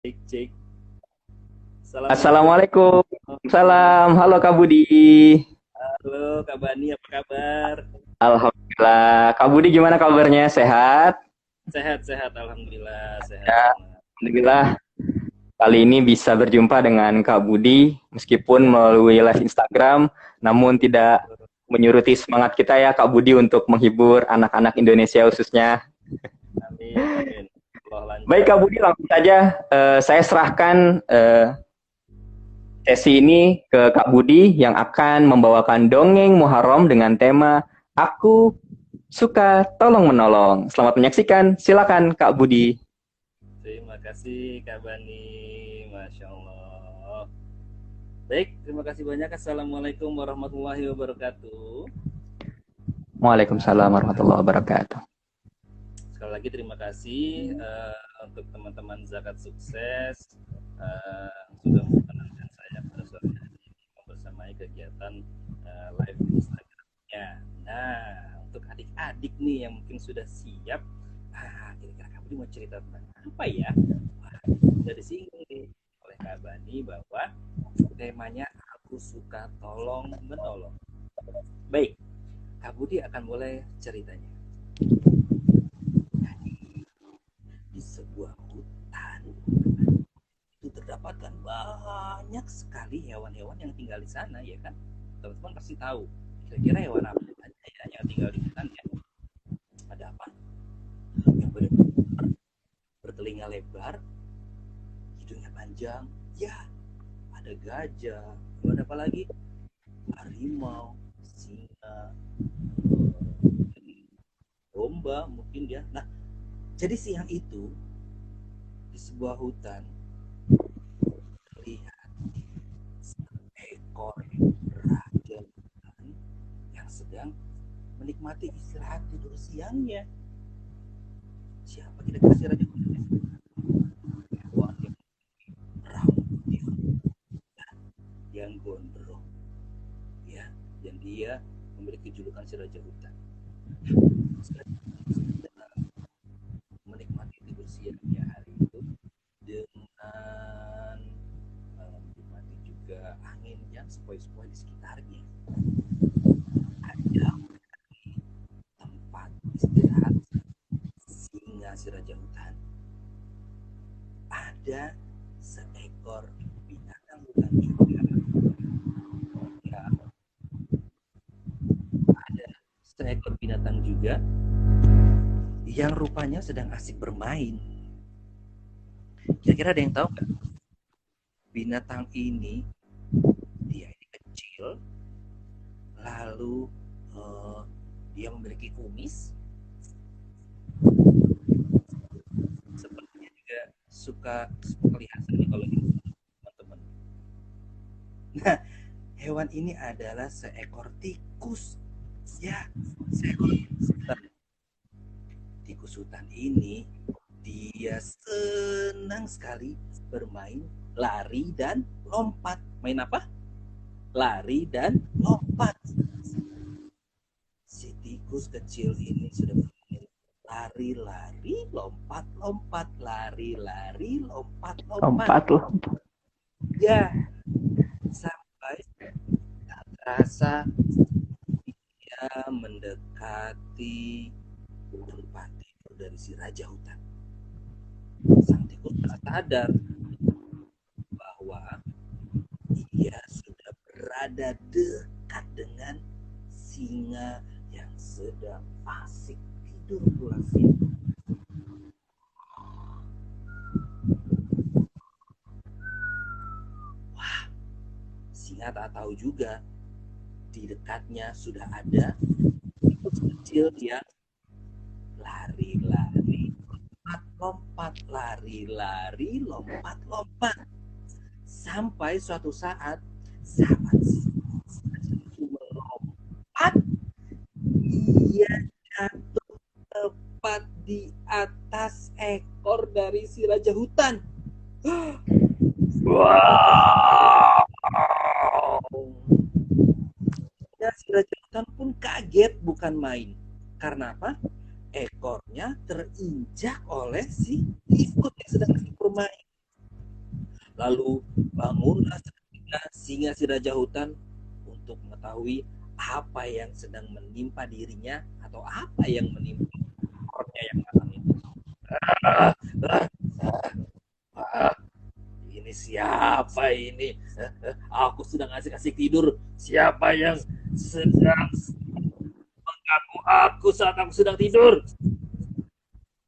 Cek, cek. Assalamualaikum. Assalamualaikum. Salam. Halo Kak Budi. Halo, Kak Bani, apa kabar? Alhamdulillah. Kak Budi gimana kabarnya? Sehat? Sehat, sehat. Alhamdulillah, sehat Ya, banget. Alhamdulillah. Kali ini bisa berjumpa dengan Kak Budi meskipun melalui live Instagram, namun tidak menyuruti semangat kita ya Kak Budi untuk menghibur anak-anak Indonesia khususnya. Amin, amin. Allah Baik Kak lancar. Budi, langsung saja saya serahkan sesi ini ke Kak Budi yang akan membawakan dongeng Muharram dengan tema Aku Suka Tolong Menolong. Selamat menyaksikan. Silakan Kak Budi. Terima kasih, Kak Bani. Masya Allah. Baik, terima kasih banyak. Assalamualaikum warahmatullahi wabarakatuh. Waalaikumsalam warahmatullahi wabarakatuh. Sekali lagi terima kasih untuk teman-teman Zakat Sukses sudah memperkenankan saya pada sore hari ini membersamai kegiatan live Instagramnya. Nah, untuk adik-adik nih yang mungkin sudah siap, kira-kira kamu mau cerita tentang apa ya? Wah, sudah disinggung nih oleh Kak Bani bahwa temanya aku suka tolong menolong. Baik, Kak Budi akan mulai ceritanya. Di sebuah hutan itu terdapatkan banyak sekali hewan-hewan yang tinggal di sana, ya kan? Teman-teman pasti tahu. Kira-kira hewan apa aja ya yang tinggal di hutan ya? Ada apa? Yang bertelinga lebar, hidungnya panjang. Ya, ada gajah. Lalu ada apa lagi? Harimau, singa, domba mungkin ya. Nah, jadi siang itu di sebuah hutan terlihat seekor raja hutan yang sedang menikmati istirahat tidur siangnya. Siapa kira-kira si raja hutan? Hewan yang rambut yang gondrong, ya, dan dia memiliki julukan si raja hutan. Sedang menikmati tidur siangnya hari itu dengan menikmati juga angin yang sepoi-sepoi di sekitarnya. Ada tempat istirahat singa si raja hutan. Ada seekor binatang hutan juga. Ya, ada seekor binatang juga yang rupanya sedang asik bermain. Kira-kira ada yang tahu nggak? Binatang ini, dia ini kecil, lalu eh, dia memiliki kumis, sepertinya juga suka perlihasan nih kalau gitu teman-teman. Nah, hewan ini adalah seekor tikus. Ya, seekor tikus hutan. Tikus hutan ini dia senang sekali bermain lari dan lompat. Main apa? Lari dan lompat. Si tikus kecil ini sudah bermain lari-lari, lompat-lompat, lari-lari, lompat-lompat. Lompat loh. Ya, sampai tak terasa dia mendekati tempat tidur dari si raja hutan. Sang tikus tak sadar bahwa ia sudah berada dekat dengan singa yang sedang asik tidur pulas siang. Wah, singa tak tahu juga di dekatnya sudah ada tikus kecil yang lari-lari, lompat-lompat, lari-lari, lompat-lompat. Sampai suatu saat melompat, ia jatuh tepat di atas ekor dari si raja hutan. Wow. Ya, si raja hutan pun kaget bukan main. Karena apa? Ekornya terinjak oleh si tikus yang sedang bermain. Lalu bangunlah seketika singa si raja hutan untuk mengetahui apa yang sedang menimpa dirinya atau apa yang menimpa ekornya yang malang itu. Ah, ah, ah, ini siapa ini? Aku sedang asik-asik tidur. Siapa yang sedang mengganggu aku saat aku sedang tidur?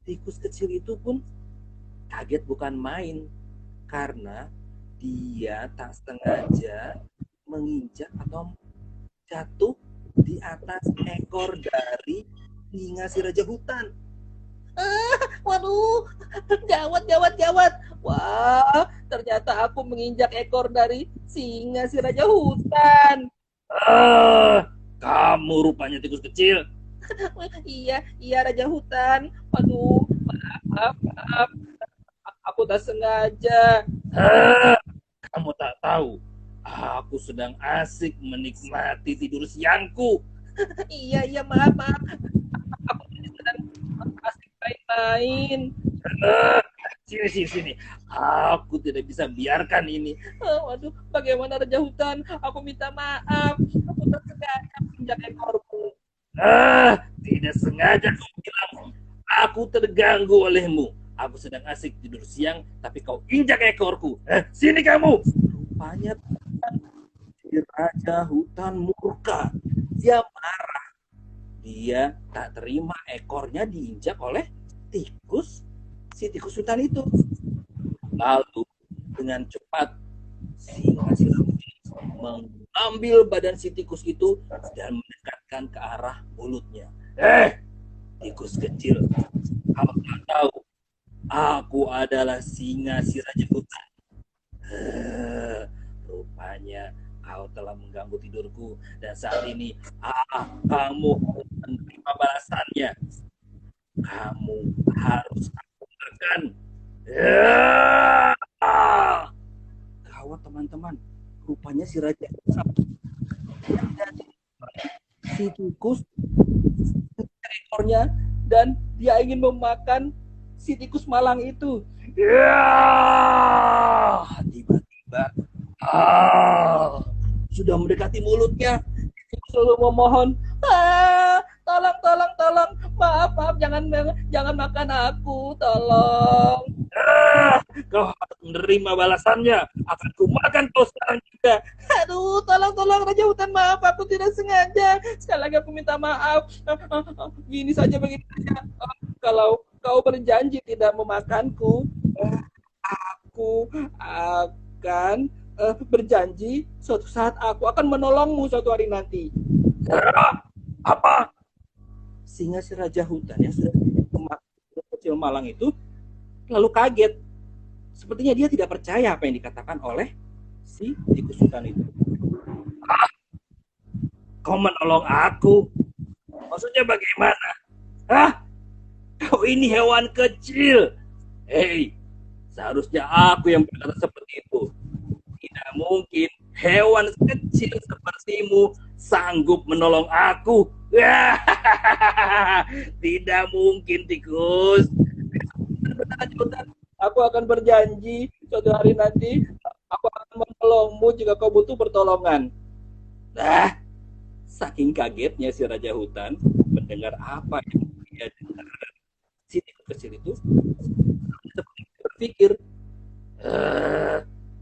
Tikus kecil itu pun kaget bukan main karena dia tak sengaja menginjak atau jatuh di atas ekor dari singa si raja hutan. Waduh, gawat, gawat, gawat. Wah, ternyata aku menginjak ekor dari singa si raja hutan. Ah, kamu rupanya tikus kecil. Iya, iya raja hutan. Waduh, maaf, maaf. Aku tak sengaja. Ah, kamu tak tahu. Aku sedang asik menikmati tidur siangku. Iya, iya, maaf, maaf. Aku sedang asik main-main. Ah, sini, sini, sini. Aku tidak bisa biarkan ini. Waduh, bagaimana raja hutan? Aku minta maaf. Aku tak sengaja menginjak ekormu. Tidak sengaja kau bilang. Aku terganggu olehmu. Aku sedang asik tidur siang, tapi kau injak ekorku. Sini kamu. Rupanya si raja hutan murka. Dia marah. Dia tak terima ekornya diinjak oleh tikus, si tikus hutan itu. Lalu dengan cepat singa si mengambil badan si tikus itu dan mendekatkan ke arah mulutnya. Tikus kecil, kau tak tahu aku adalah singa si raja hutan. Rupanya kau telah mengganggu tidurku dan saat ini kamu menerima balasannya. Kamu harus aku makan. Gawat teman-teman, rupanya si raja si tikus ekornya dan dia ingin memakan si tikus malang itu. Tiba-tiba sudah mendekati mulutnya. Selalu memohon, tolong, tolong, tolong, maaf, maaf, jangan makan aku, tolong. Kau harus menerima balasannya. Akan kumakan kau sekarang juga. Aduh, tolong, tolong, Raja Hutan, maaf, aku tidak sengaja. Sekali lagi aku minta maaf. Gini saja, begini saja. Kalau kau berjanji tidak memakanku, aku akan berjanji suatu saat aku akan menolongmu suatu hari nanti. Apa? Singa si raja hutan yang sudah kecil malang itu lalu kaget. Sepertinya dia tidak percaya apa yang dikatakan oleh si tikus hutan itu. Kau menolong aku? Maksudnya bagaimana? Kau ini hewan kecil. Hei, seharusnya aku yang berkata seperti itu. Tidak mungkin hewan kecil sepertimu sanggup menolong aku. Tidak mungkin, tikus. Aku akan berjanji suatu hari nanti aku akan menolongmu jika kau butuh pertolongan. Saking kagetnya si raja hutan mendengar apa yang dia dengar, si tikus kecil itu berpikir,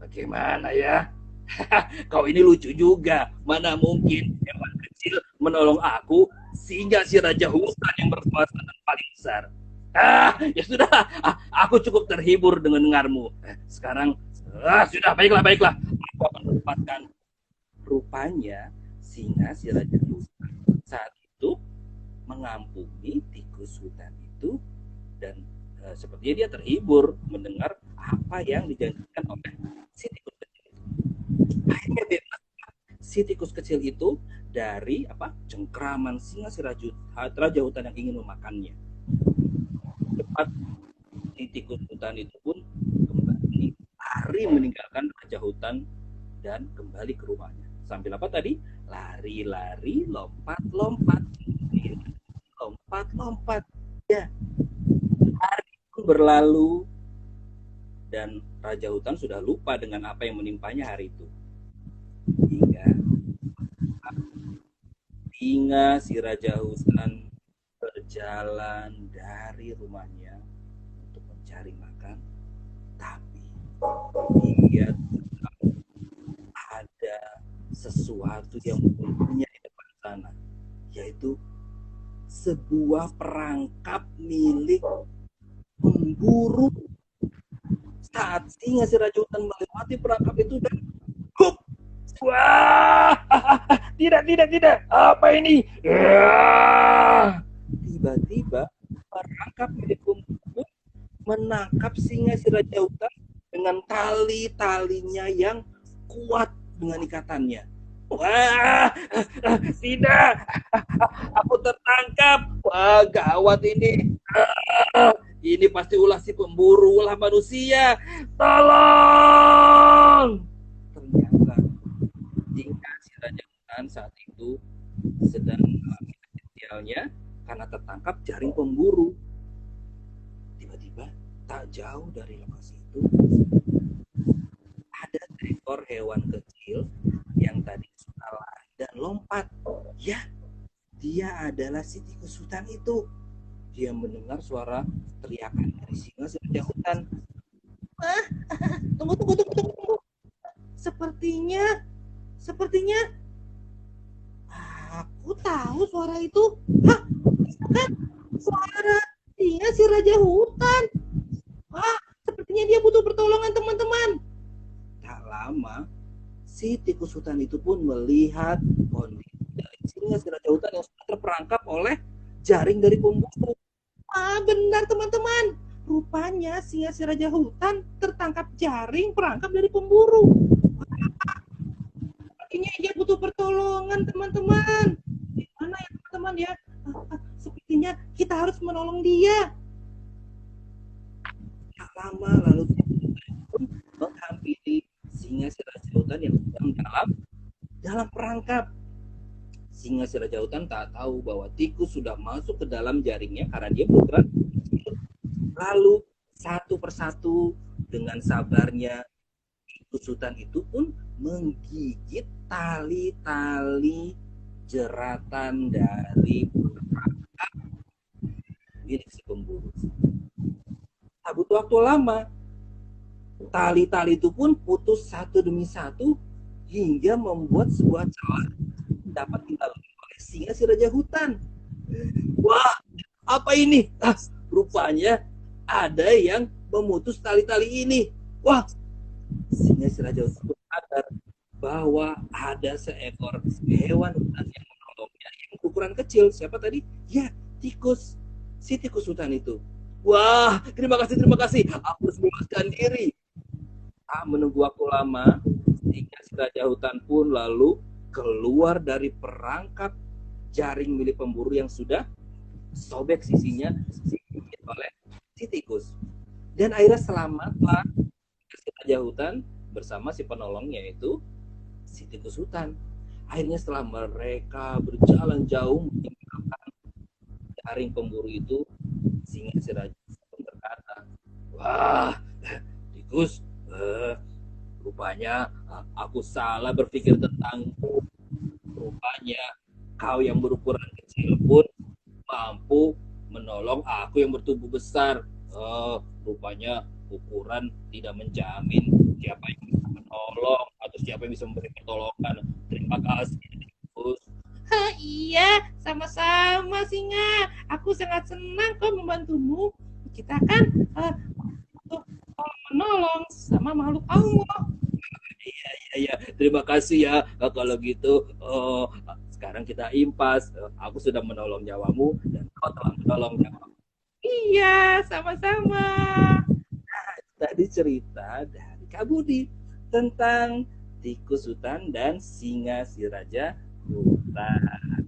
bagaimana ya? Kau ini lucu juga. Mana mungkin hewan kecil menolong aku sehingga si raja hutan yang berkuasa dan paling besar. Ya sudah, aku cukup terhibur dengan dengarmu. Sekarang, sudah, baiklah, baiklah. Aku akan menempatkan. Rupanya singa si raja hutan saat itu mengampuni tikus hutan itu dan sepertinya dia terhibur mendengar apa yang dijanjikan oleh si tikus kecil. Akhirnya si tikus kecil itu dari cengkraman singa si raja hutan yang ingin memakannya. Cepat si tikus hutan itu pun kembali lari meninggalkan raja hutan dan kembali ke rumahnya. Sambil apa tadi? Lari-lari, lompat-lompat, lompat-lompat. Ya, hari pun berlalu dan raja hutan sudah lupa dengan apa yang menimpanya hari itu. Hingga si raja hutan berjalan dari rumahnya untuk mencari makan, tapi dia ada sesuatu yang menunggunya di depan sana, yaitu sebuah perangkap milik pemburu. Saat singa si raja hutan melewati perangkap itu dan hup, wah, tidak, apa ini? Tiba-tiba perangkap milik pemburu menangkap singa si raja hutan dengan tali-talinya yang kuat dengan ikatannya. Wah, tidak, aku tertangkap. Wah, gawat ini. Ini pasti ulah si pemburu, ulah manusia. Tolong! Ternyata singa si raja hutan saat itu sedang mengalami kejadiannya karena tertangkap jaring pemburu. Tiba-tiba tak jauh dari lokasi itu ada seekor hewan kecil yang tadi suka lari dan lompat. Ya, dia adalah si tikus hutan itu. Dia mendengar suara teriakan dari singa si raja hutan. Tunggu. Sepertinya aku tahu suara itu. Hah, kan suara singa si raja hutan. Sepertinya dia butuh pertolongan teman-teman. Tak lama, si tikus hutan itu pun melihat kondisi dari singa si raja hutan yang sudah terperangkap oleh jaring dari pemburu. Benar teman-teman. Rupanya singa si raja hutan tertangkap jaring perangkap dari pemburu. Sepertinya dia butuh pertolongan teman-teman. Gimana ya teman-teman ya? Sepertinya kita harus menolong dia. Tak lama lalu menghampiri singa si raja hutan yang sedang dalam perangkap. Singa si raja hutan tak tahu bahwa tikus sudah masuk ke dalam jaringnya karena dia berukuran kecil. Lalu satu persatu dengan sabarnya tikus hutan itu pun menggigit tali-tali jeratan dari perangkap milik si pemburu. Tak butuh waktu lama, tali-tali itu pun putus satu demi satu hingga membuat sebuah celah dapat dilalui oleh singa si raja hutan. Wah, apa ini? Rupanya ada yang memutus tali-tali ini. Wah, singa si raja hutan sadar bahwa ada seekor hewan hutan yang menolongnya yang ukuran kecil. Siapa tadi? Ya, tikus. Si tikus hutan itu. Wah, terima kasih. Aku harus membebaskan diri. Tak menunggu waktu lama, singa si raja hutan pun lalu keluar dari perangkap jaring milik pemburu yang sudah sobek sisinya digigit oleh si tikus. Dan akhirnya selamatlah si raja hutan bersama si penolongnya yaitu si tikus hutan. Akhirnya setelah mereka berjalan jauh meninggalkan jaring pemburu itu, singa si raja hutan berkata, wah, tikus, rupanya aku salah berpikir tentangmu. Rupanya kau yang berukuran kecil pun mampu menolong aku yang bertubuh besar. Rupanya ukuran tidak menjamin siapa yang bisa menolong atau siapa yang bisa memberi pertolongan. Terima kasih, tikus. Iya, sama-sama singa. Aku sangat senang kau membantumu. Kita kan untuk menolong sama makhluk Allah. Iya. Terima kasih ya. Kalau gitu, sekarang kita impas. Aku sudah menolong nyawamu dan kau telah menolong nyawamu. Iya, sama-sama. Tadi cerita dari Kak Budi tentang tikus hutan dan singa si raja hutan.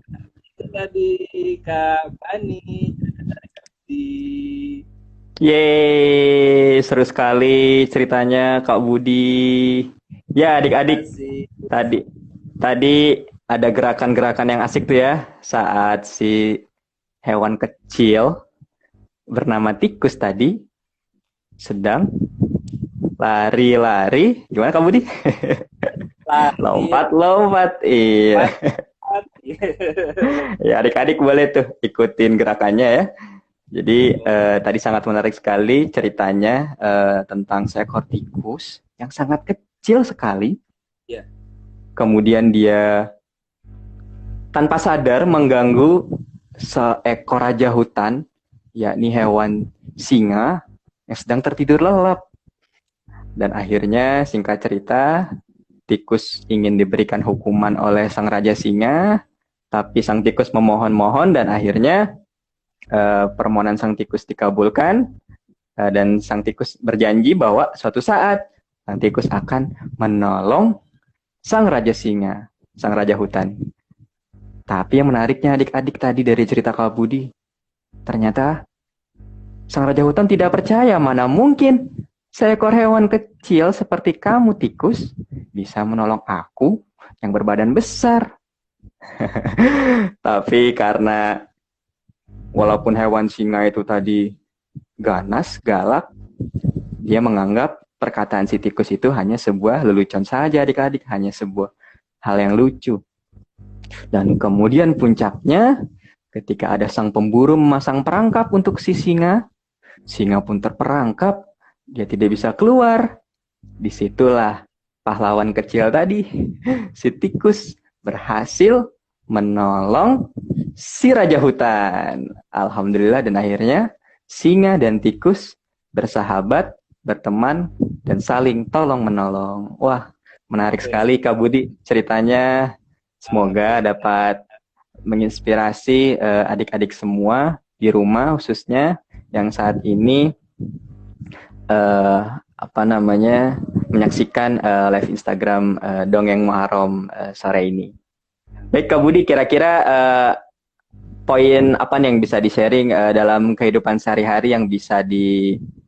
Itu tadi Kak Bani. Yeay, seru sekali ceritanya Kak Budi. Ya adik-adik, tadi ada gerakan-gerakan yang asik tuh ya saat si hewan kecil bernama tikus tadi sedang Lari-lari. Gimana Kak Budi? Lari, Lompat-lompat. Iya. lompat. Ya, adik-adik boleh tuh ikutin gerakannya ya. Jadi tadi sangat menarik sekali ceritanya tentang seekor tikus yang sangat kecil sekali. Ya. Kemudian dia tanpa sadar mengganggu seekor raja hutan, yakni hewan singa yang sedang tertidur lelap. Dan akhirnya singkat cerita, tikus ingin diberikan hukuman oleh sang raja singa, tapi sang tikus memohon-mohon dan akhirnya permohonan sang tikus dikabulkan dan sang tikus berjanji bahwa suatu saat sang tikus akan menolong sang raja singa, sang raja hutan. Tapi yang menariknya adik-adik tadi dari cerita Kak Budi, ternyata sang raja hutan tidak percaya, mana mungkin seekor hewan kecil seperti kamu tikus bisa menolong aku yang berbadan besar. Tapi karena walaupun hewan singa itu tadi ganas, galak, dia menganggap perkataan si tikus itu hanya sebuah lelucon saja adik-adik, hanya sebuah hal yang lucu. Dan kemudian puncaknya ketika ada sang pemburu memasang perangkap untuk si singa, singa pun terperangkap, dia tidak bisa keluar. Disitulah pahlawan kecil tadi, si tikus berhasil menolong si raja hutan. Alhamdulillah, dan akhirnya singa dan tikus bersahabat, berteman, dan saling tolong-menolong. Wah, menarik sekali Kak Budi ceritanya. Semoga dapat menginspirasi adik-adik semua di rumah khususnya yang saat ini menyaksikan live Instagram Dongeng Muharram sore ini. Baik Kak Budi, kira-kira poin apa nih yang bisa di-sharing dalam kehidupan sehari-hari yang bisa diterapkan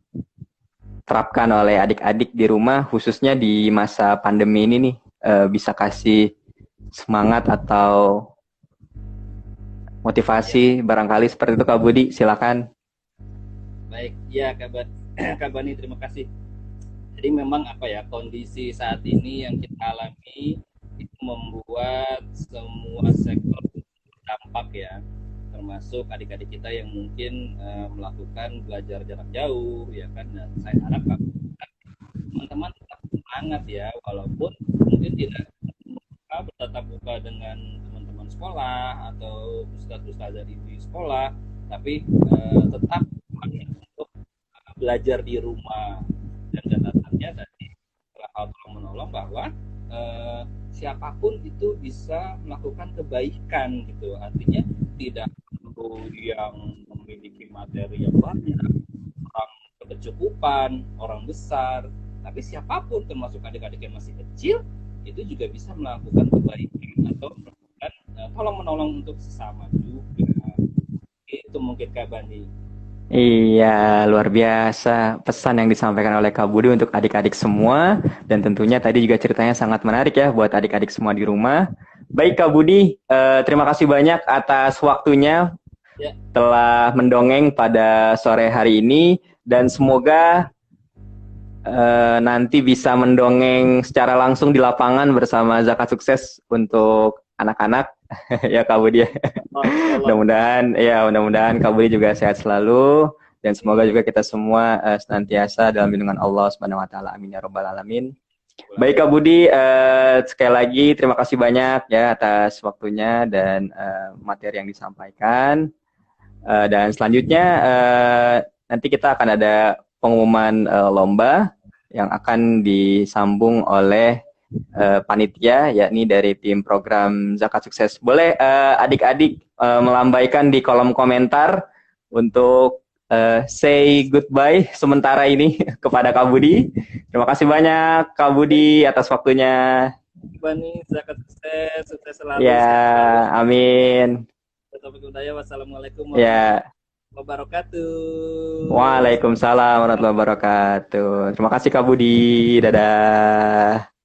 oleh adik-adik di rumah khususnya di masa pandemi ini nih, bisa kasih semangat atau motivasi barangkali seperti itu Kak Budi, silakan. Baik, ya Kak Bani, terima kasih. Jadi memang kondisi saat ini yang kita alami itu membuat semua sektor terdampak ya, termasuk adik-adik kita yang mungkin melakukan belajar jarak jauh ya kan. Dan saya harap teman-teman tetap semangat ya, walaupun mungkin tidak bertatap muka dengan teman-teman sekolah atau ustadz-ustadz dari sekolah, tapi tetap untuk belajar di rumah. Dan catatannya tadi hal tolong menolong bahwa siapapun itu bisa melakukan kebaikan gitu, artinya tidak perlu yang memiliki materi yang banyak, orang berkecukupan, orang besar, tapi siapapun termasuk adik-adik yang masih kecil itu juga bisa melakukan kebaikan atau melakukan tolong menolong untuk sesama juga. Itu mungkin Kak Bani. Iya, luar biasa pesan yang disampaikan oleh Kak Budi untuk adik-adik semua. Dan tentunya tadi juga ceritanya sangat menarik ya buat adik-adik semua di rumah. Baik Kak Budi, terima kasih banyak atas waktunya ya, telah mendongeng pada sore hari ini. Dan semoga nanti bisa mendongeng secara langsung di lapangan bersama Zakat Sukses untuk anak-anak. Ya Kak Budi ya. Mudah-mudahan Kak Budi juga sehat selalu dan semoga juga kita semua senantiasa dalam lindungan Allah Subhanahu wa taala. Amin ya rabbal alamin. Baik Kak Budi, sekali lagi terima kasih banyak ya atas waktunya dan materi yang disampaikan. Dan selanjutnya nanti kita akan ada pengumuman lomba yang akan disambung oleh panitia, yakni dari tim program Zakat Sukses. Boleh adik-adik melambaikan di kolom komentar untuk say goodbye sementara ini kepada Kak Budi. Terima kasih banyak Kak Budi atas waktunya. Bani, Zakat Sukses, sukses selalu. Ya, amin. Wassalamualaikum warahmatullahi wabarakatuh. Waalaikumsalam warahmatullahi wabarakatuh. Terima kasih Kak Budi. Dadah.